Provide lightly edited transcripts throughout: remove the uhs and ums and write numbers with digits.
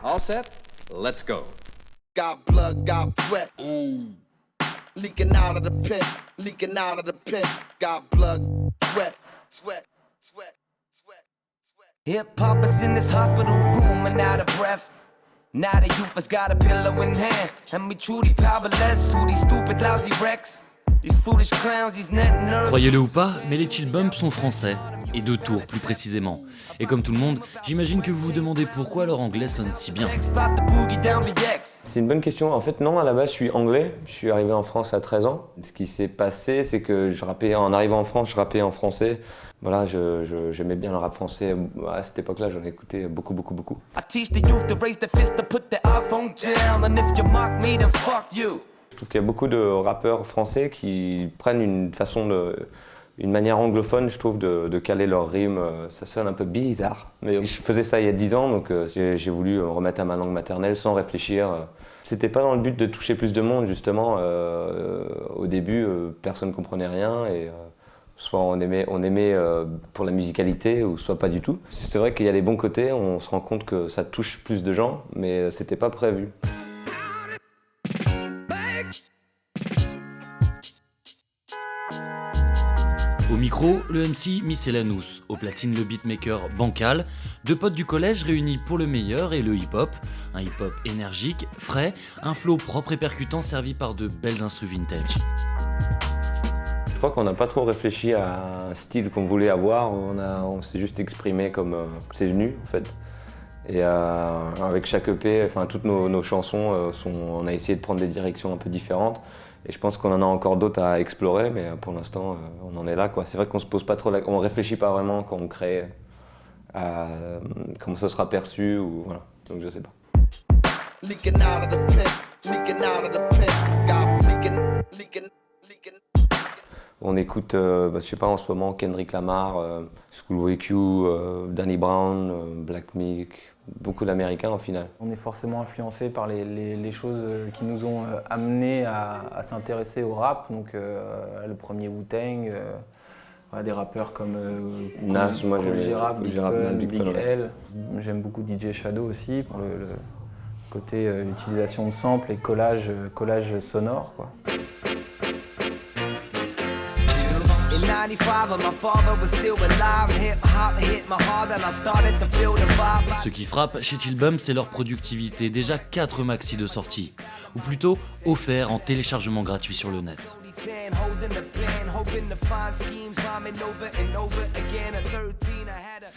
All set? Let's go. Got blood, got sweat. Leaking out of the pit, leaking out of the pit. Got blood, sweat, sweat, sweat, sweat, sweat. Hip hop is in this hospital room and out of breath. Now the youth has got a pillow in hand, and we truly powerless. Who these stupid, lousy wrecks? These foolish clowns, these net nerds. Croyez-le ou pas, mais les Chill Bumps sont français, et de Tours plus précisément. Et comme tout le monde, j'imagine que vous vous demandez pourquoi leur anglais sonne si bien. C'est une bonne question. En fait, non, à la base, je suis anglais. Je suis arrivé en France à 13 ans. Ce qui s'est passé, c'est que en arrivant en France, je rappais en français. Voilà, j'aimais bien le rap français. À cette époque-là, j'en écoutais beaucoup. Je trouve qu'il y a beaucoup de rappeurs français qui prennent une manière anglophone, je trouve, de caler leurs rimes. Ça sonne un peu bizarre. Mais je faisais ça il y a 10 ans, donc j'ai voulu me remettre à ma langue maternelle sans réfléchir. C'était pas dans le but de toucher plus de monde, justement. Au début, personne ne comprenait rien. Et soit on aimait pour la musicalité, ou soit pas du tout. C'est vrai qu'il y a des bons côtés, on se rend compte que ça touche plus de gens, mais c'était pas prévu. Au micro, le MC Miscellaneous, au platine le beatmaker Bancal, deux potes du collège réunis pour le meilleur et le hip-hop. Un hip-hop énergique, frais, un flow propre et percutant servi par de belles instrus vintage. Je crois qu'on n'a pas trop réfléchi à un style qu'on voulait avoir, on s'est juste exprimé comme c'est venu en fait. Et avec chaque EP, enfin, toutes nos chansons, on a essayé de prendre des directions un peu différentes. Et je pense qu'on en a encore d'autres à explorer, mais pour l'instant, on en est là, quoi. C'est vrai qu'on se pose pas trop, on réfléchit pas vraiment quand on crée à comment ça sera perçu, ou voilà. Donc je sais pas. On écoute, je sais pas, en ce moment, Kendrick Lamar, Schoolboy Q, Danny Brown, Black Milk, beaucoup d'Américains au final. On est forcément influencé par les choses qui nous ont amenés à s'intéresser au rap, donc le premier Wu-Tang, des rappeurs comme Nas, moi j'aime Big L. J'aime beaucoup DJ Shadow aussi, pour le côté utilisation de samples et collage sonore, quoi. Ce qui frappe chez Chill Bumps, c'est leur productivité, déjà 4 maxi de sortie, ou plutôt offerts en téléchargement gratuit sur le net.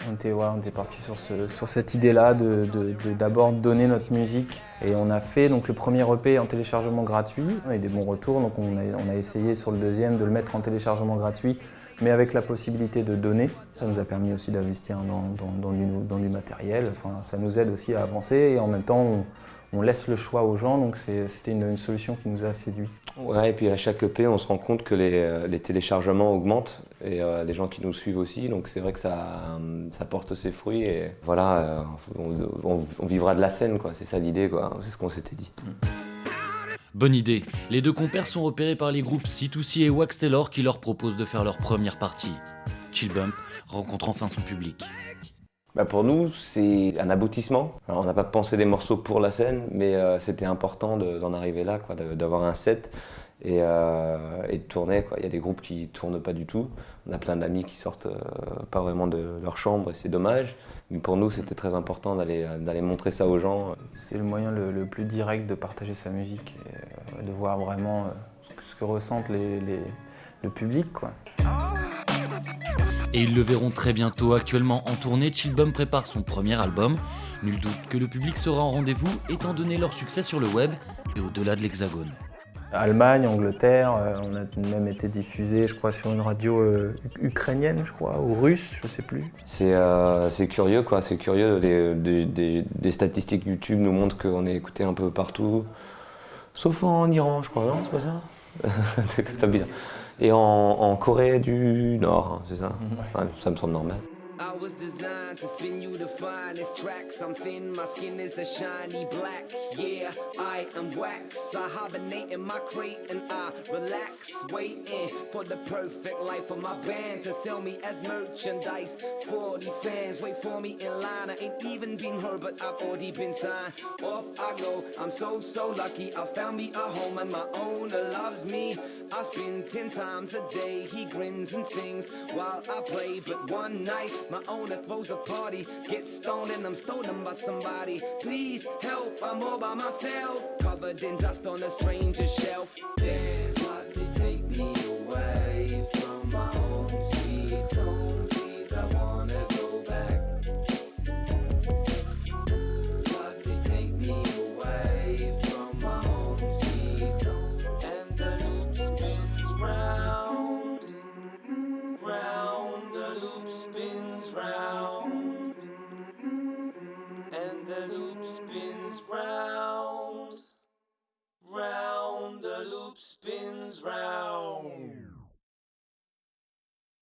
On était parti sur cette idée-là d'abord donner notre musique, et on a fait donc le premier EP en téléchargement gratuit. On a eu des bons retours, donc on a essayé sur le deuxième de le mettre en téléchargement gratuit, mais avec la possibilité de donner. Ça nous a permis aussi d'investir dans du matériel. Enfin, ça nous aide aussi à avancer, et en même temps on laisse le choix aux gens, donc c'était une solution qui nous a séduit. Ouais, et puis à chaque EP, on se rend compte que les téléchargements augmentent, et les gens qui nous suivent aussi, donc c'est vrai que ça porte ses fruits, et voilà, on vivra de la scène, quoi. C'est ça l'idée, quoi. C'est ce qu'on s'était dit. Bonne idée, les deux compères sont repérés par les groupes C2C et Wax Taylor qui leur proposent de faire leur première partie. Chill Bump rencontre enfin son public. Pour nous, c'est un aboutissement. Alors, on n'a pas pensé des morceaux pour la scène, mais c'était important d'en arriver là, quoi, d'avoir un set et de tourner, quoi. Il y a des groupes qui ne tournent pas du tout. On a plein d'amis qui sortent pas vraiment de leur chambre, et c'est dommage. Mais pour nous, c'était très important d'aller montrer ça aux gens. C'est le moyen le plus direct de partager sa musique, et de voir vraiment ce que ressentent le public, quoi. Et ils le verront très bientôt. Actuellement en tournée, Chill Bump prépare son premier album. Nul doute que le public sera en rendez-vous, étant donné leur succès sur le web et au-delà de l'Hexagone. Allemagne, Angleterre, on a même été diffusé, je crois, sur une radio ukrainienne, je crois, ou russe, je sais plus. C'est curieux, quoi. C'est curieux. Des statistiques YouTube nous montrent qu'on est écouté un peu partout, sauf en Iran, je crois, non? C'est pas ça? C'est bizarre. Et en Corée du Nord, hein, c'est ça? Ouais, ça me semble normal. I was designed to spin you the finest tracks. I'm thin, my skin is a shiny black. Yeah, I am wax. I hibernate in my crate and I relax, waiting for the perfect life of my band to sell me as merchandise. 40 fans wait for me in line. I ain't even been heard, but I've already been signed. Off I go, I'm so lucky. I found me a home and my owner loves me. I spend 10 times a day. He grins and sings while I play. But one night, my owner throws a party. Gets stoned and I'm stolen by somebody. Please help, I'm all by myself. Covered in dust on a stranger's shelf. Damn.